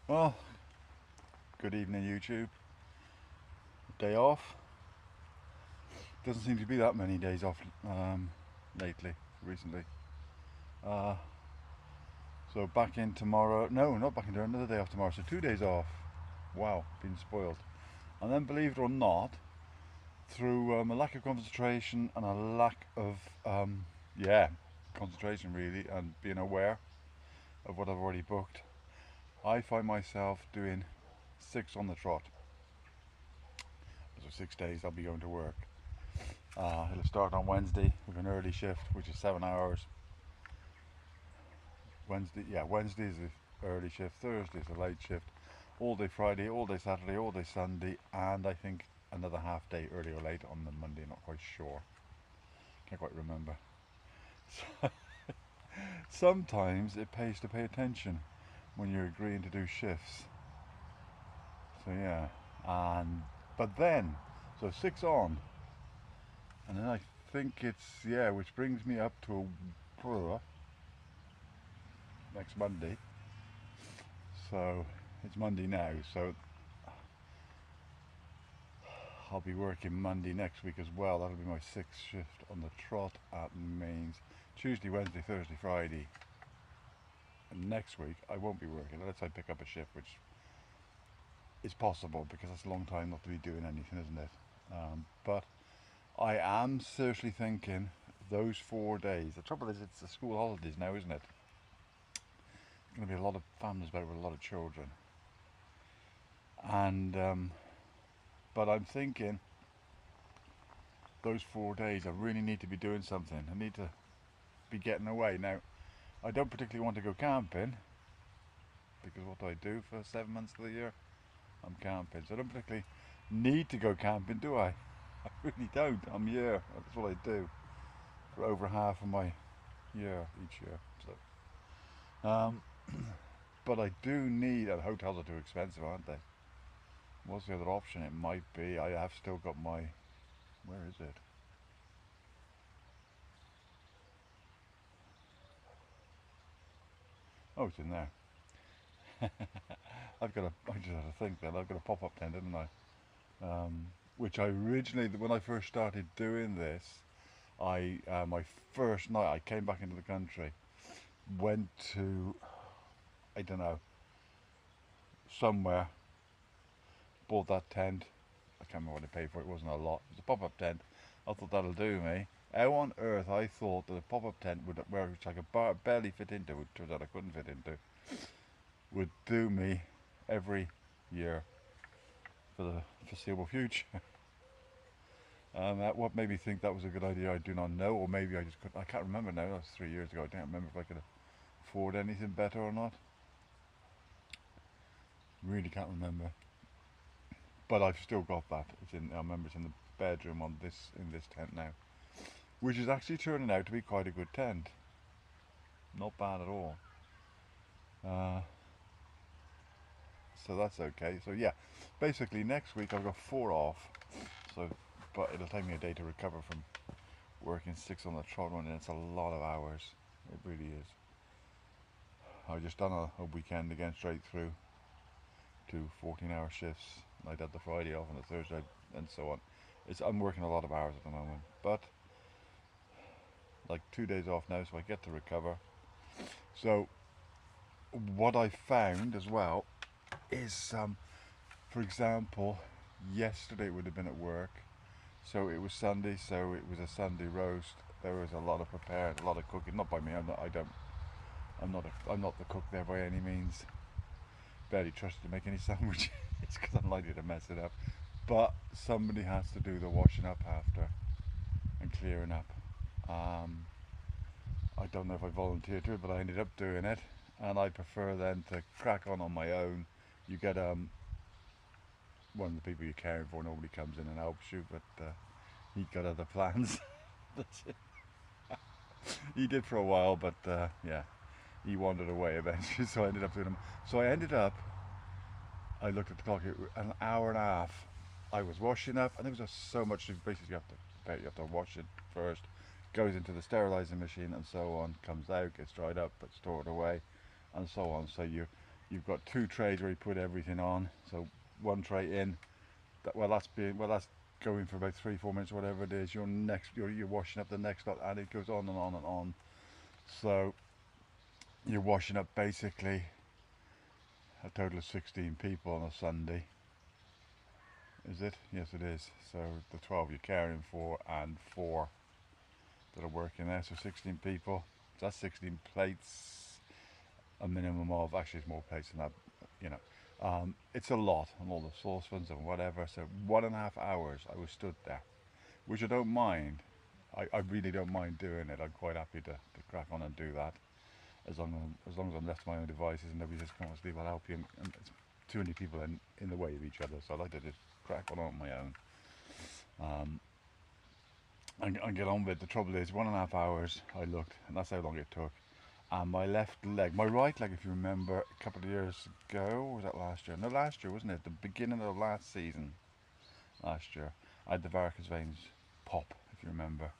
Well, good evening, YouTube. Day off. Doesn't seem to be that many days off recently. Uh, so back in tomorrow. No, not back in tomorrow. Another day off tomorrow. So 2 days off. Wow, been spoiled. And then, believe it or not, through a lack of concentration and a lack of yeah, concentration really, and being aware of what I've already booked, I find myself doing 6 on the trot. So 6 days I'll be going to work. It'll start on Wednesday with an early shift, which is 7 hours. Wednesday is the early shift. Thursday is the late shift. All day Friday, all day Saturday, all day Sunday, and I think another half day early or late on the Monday. Not quite sure. Can't quite remember. So sometimes it pays to pay attention when you're agreeing to do shifts. So yeah, and but then so 6 on, and then I think it's which brings me up to next Monday. So it's Monday now, so I'll be working Monday next week as well. That'll be my 6th shift on the trot at Mains. Tuesday, Wednesday, Thursday, Friday. And next week I won't be working unless I pick up a shift, which is possible because that's a long time not to be doing anything, isn't it? But I am seriously thinking those 4 days. The trouble is, it's the school holidays now, isn't it? There's going to be a lot of families about with a lot of children, and but I'm thinking those 4 days I really need to be doing something. I need to be getting away. Now, I don't particularly want to go camping because what do I do for 7 months of the year? I'm camping, so I don't particularly need to go camping, do I? I really don't. I'm here. That's what I do for over half of my year each year. So, but I do need. And hotels are too expensive, aren't they? What's the other option? It might be. I have still got my. Where is it? Oh, it's in there. I've got a. I just had to think then. I've got a pop-up tent, didn't I? Which I originally, when I first started doing this, my first night I came back into the country, went to, I don't know, somewhere, bought that tent. I can't remember what I paid for it. It wasn't a lot. It was a pop-up tent. I thought that'll do me. How on earth I thought that a pop-up tent would, which I could barely fit into, it turns out I couldn't fit into, would do me every year for the foreseeable future. What made me think that was a good idea, I do not know, or maybe I just couldn't. I can't remember now. That was 3 years ago. I can't remember if I could afford anything better or not. Really can't remember. But I've still got that. It's in. I remember it's in the bedroom on this in this tent now, which is actually turning out to be quite a good tent. Not bad at all. Uh, so that's okay. So yeah, basically next week I've got 4 off. So, but it'll take me a day to recover from working 6 on the trot run, and it's a lot of hours. It really is. I just done a weekend again straight through, 2 14-hour shifts. I'd had the Friday off and the Thursday and so on. I'm working a lot of hours at the moment, but like 2 days off now, so I get to recover. So what I found as well is, for example, yesterday would have been at work, so it was Sunday, so it was a Sunday roast. There was a lot of preparing, a lot of cooking, not by me. I'm not the cook there by any means. Barely trusted to make any sandwiches because I'm likely to mess it up. But somebody has to do the washing up after and clearing up. Um, I don't know if I volunteered to it, but I ended up doing it, and I prefer then to crack on my own. You get one of the people you're caring for normally comes in and helps you, but he got other plans. That's it. He did for a while, but yeah, he wandered away eventually, so I ended up doing him. So I looked at the clock, an hour and a half. I was washing up, and there was just so much. Basically, you have to wash it first, goes into the sterilizing machine, and so on. Comes out, gets dried up, but stored away, and so on. So You've got two trays where you put everything on. So one tray in. That's going for about 3-4 minutes, whatever it is. You're washing up the next lot, and it goes on and on and on. So you're washing up basically a total of 16 people on a Sunday. Is it? Yes, it is. So the 12 you're caring for and 4 that are working there. So 16 people. So that's 16 plates. A minimum of, actually it's more plates than that, you know. It's a lot, and all the saucepans and whatever. So 1.5 hours I was stood there, which I don't mind. I really don't mind doing it. I'm quite happy to crack on and do that, as long as I'm left to my own devices and nobody says, come on Steve, I'll help you, and it's too many people in the way of each other. So I like to just crack on my own, and get on with it. The trouble is 1.5 hours I looked, and that's how long it took. And my left leg, my right leg, if you remember, a couple of years ago, or was that last year? No, last year, wasn't it? The beginning of last season, last year, I had the varicose veins pop, if you remember.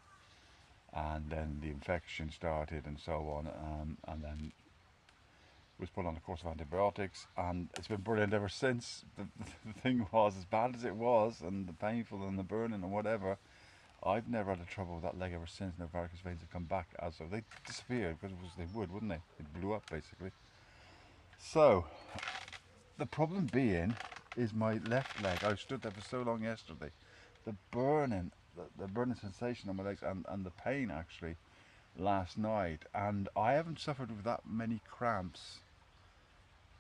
And then the infection started and so on, and then was put on a course of antibiotics, and it's been brilliant ever since. The thing was, as bad as it was, and the painful and the burning and whatever, I've never had a trouble with that leg ever since. No varicose veins have come back as of. They disappeared because they would, wouldn't they? It blew up basically. So the problem being is my left leg. I stood there for so long yesterday. The burning, the burning sensation on my legs, and the pain actually last night. And I haven't suffered with that many cramps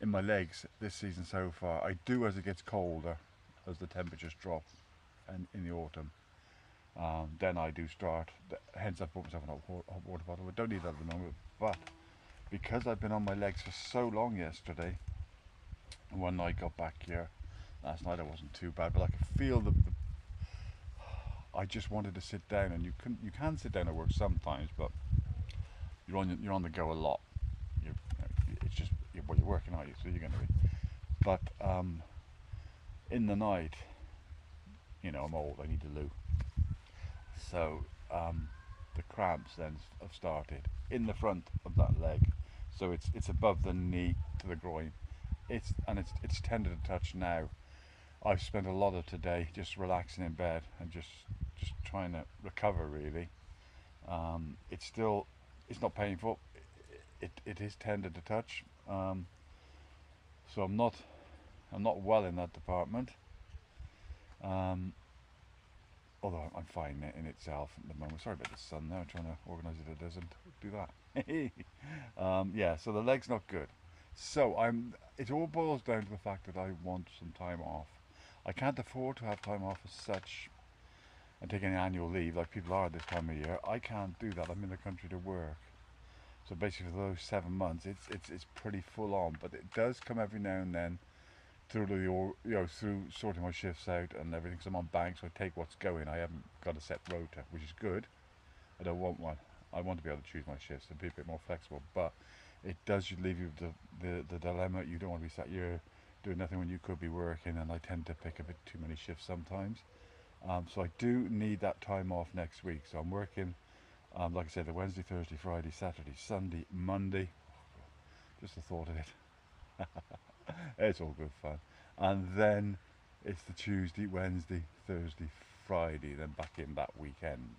in my legs this season so far. I do as it gets colder, as the temperatures drop, and in the autumn. Then I do start, hence I've bought myself a hot water bottle. I don't need that at the moment, but because I've been on my legs for so long yesterday, and when I got back here last night, it wasn't too bad, but I could feel I just wanted to sit down, and you can sit down at work sometimes, but you're on the go a lot. It's just, you're working, aren't you? So you're going to be. But in the night, I'm old, I need to loo. So the cramps then have started in the front of that leg. So it's above the knee to the groin. It's tender to touch now. I've spent a lot of today just relaxing in bed and just trying to recover really. It's not painful. It is tender to touch. So I'm not well in that department. Although I'm fine in itself at the moment. Sorry about the sun there. I'm trying to organise it. It doesn't do that. Yeah. So the leg's not good. So it all boils down to the fact that I want some time off. I can't afford to have time off as such and take any annual leave like people are this time of year. I can't do that. I'm in the country to work. So basically for those 7 months, it's pretty full on. But it does come every now and then through through sorting my shifts out and everything. Because I'm on bank, so I take what's going. I haven't got a set rota, which is good. I don't want one. I want to be able to choose my shifts and be a bit more flexible. But it does leave you with the dilemma. You don't want to be sat here doing nothing when you could be working, and I tend to pick a bit too many shifts sometimes. So I do need that time off next week. So I'm working, like I said, the Wednesday, Thursday, Friday, Saturday, Sunday, Monday. Just the thought of it. It's all good fun. And then it's the Tuesday, Wednesday, Thursday, Friday, then back in that weekend.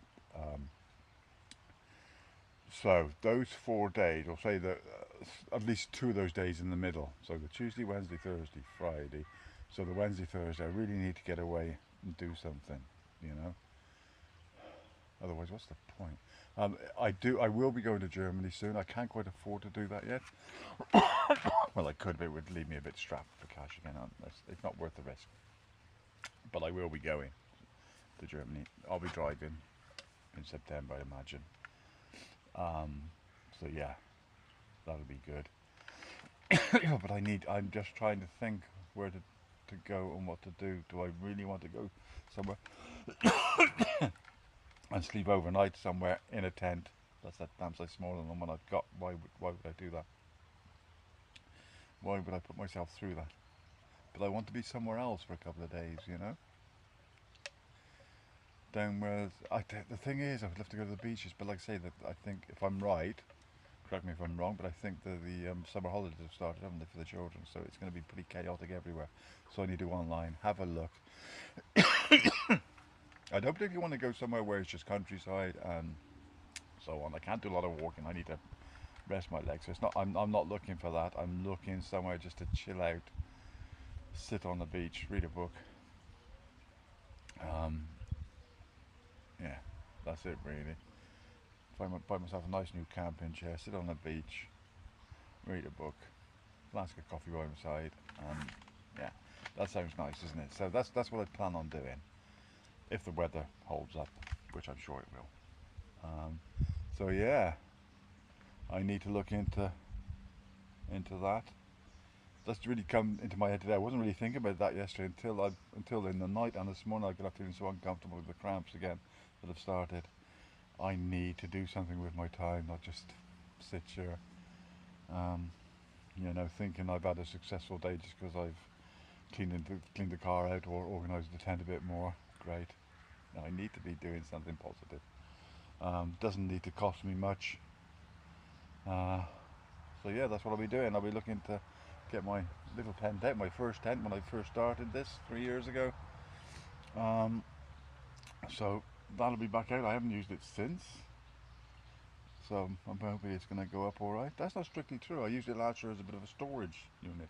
So those 4 days, I'll say that at least 2 of those days in the middle. So the Tuesday, Wednesday, Thursday, Friday. So the Wednesday, Thursday, I really need to get away and do something, Otherwise, what's the point? I will be going to Germany soon. I can't quite afford to do that yet. Well, I could, but it would leave me a bit strapped for cash again. It's not worth the risk. But I will be going to Germany. I'll be driving in September, I imagine. So yeah, that'll be good. But I'm just trying to think where to go and what to do. Do I really want to go somewhere and sleep overnight somewhere in a tent? That's that damn size smaller than the one I've got. Why would I do that? Why would I put myself through that? But I want to be somewhere else for a couple of days, Down where the thing is, I would love to go to the beaches, but like I say, that I think if I'm right, correct me if I'm wrong, but I think that the summer holidays have started, haven't they, for the children? So it's going to be pretty chaotic everywhere. So I need to go online, have a look. I don't particularly want to go somewhere where it's just countryside and so on. I can't do a lot of walking. I need to rest my legs. So it's not. I'm not looking for that. I'm looking somewhere just to chill out, sit on the beach, read a book. Um, yeah, that's it really. Buy myself a nice new camping chair, sit on the beach, read a book, flask of coffee by my side, and yeah, that sounds nice, isn't it? So that's what I plan on doing if the weather holds up, which I'm sure it will. So yeah, I need to look into that. That's really come into my head today. I wasn't really thinking about that yesterday until in the night, and this morning I got up feeling so uncomfortable with the cramps again that have started. I need to do something with my time, not just sit here, um, thinking I've had a successful day just because I've cleaned the car out or organised the tent a bit more. Great. No, I need to be doing something positive. Doesn't need to cost me much. So yeah, that's what I'll be doing. I'll be looking to get my little tent out, my first tent when I first started this 3 years ago. Um, so that'll be back out. I haven't used it since. So I'm hoping it's going to go up alright. That's not strictly true. I used it last year as a bit of a storage unit.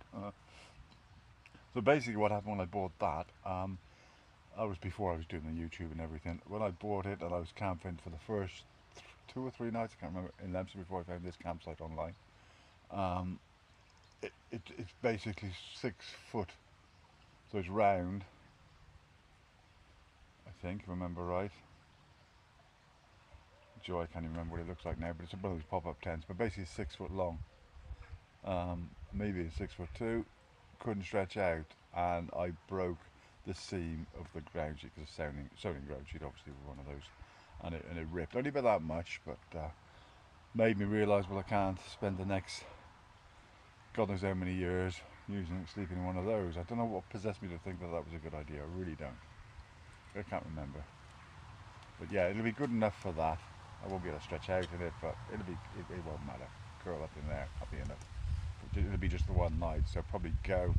So basically what happened when I bought that, that was before I was doing the YouTube and everything. When I bought it and I was camping for the first 2 or 3 nights, I can't remember, in Leamson before I found this campsite online. It's basically 6 foot, so it's round, I think, if I remember right. Joe, I can't even remember what it looks like now, but it's one of those pop-up tents, but basically it's 6 foot long. Maybe it's 6'2", couldn't stretch out, and I broke the seam of the ground sheet because it's sewing ground sheet, obviously, with one of those, and it ripped. Only by that much, but made me realise, well, I can't spend the next God knows how many years sleeping in one of those. I don't know what possessed me to think that was a good idea. I really don't. I can't remember. But yeah, it'll be good enough for that. I won't be able to stretch out in it, but it won't matter. Curl up in there, I'll be enough. It'll be just the one night, so I'll probably go.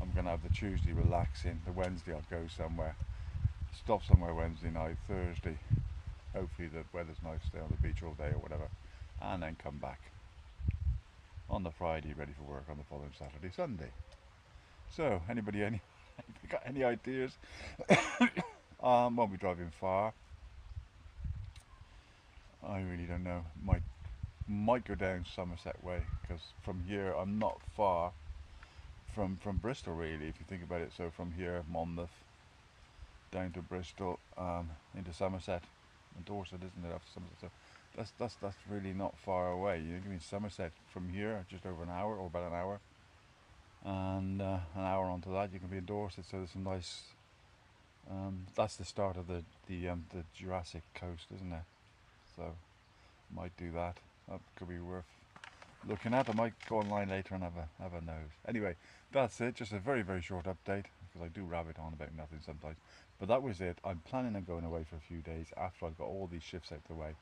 I'm going to have the Tuesday relaxing. The Wednesday I'll go somewhere. Stop somewhere Wednesday night. Thursday, hopefully the weather's nice, stay on the beach all day or whatever. And then come back on the Friday, ready for work on the following Saturday, Sunday. So, anybody got any ideas? Won't be driving far. I really don't know. Might go down Somerset way, because from here I'm not far from Bristol really, if you think about it. So from here, Monmouth, down to Bristol, into Somerset, and Dorset, isn't it? After Somerset, so that's really not far away. You give me Somerset from here, just over an hour or about an hour, and an hour onto that you can be in Dorset. So there's some nice. That's the start of the Jurassic coast, isn't it? So might do that. That could be worth looking at. I might go online later and have a nose. Anyway, that's it. Just a very short update, because I do rabbit on about nothing sometimes. But that was it. I'm planning on going away for a few days after I've got all these shifts out the way.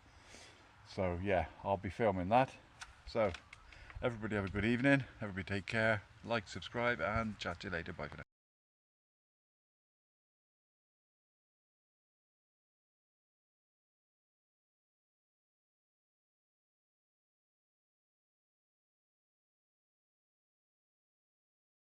So yeah, I'll be filming that. So everybody have a good evening. Everybody take care. Like, subscribe, and chat to you later. Bye for now.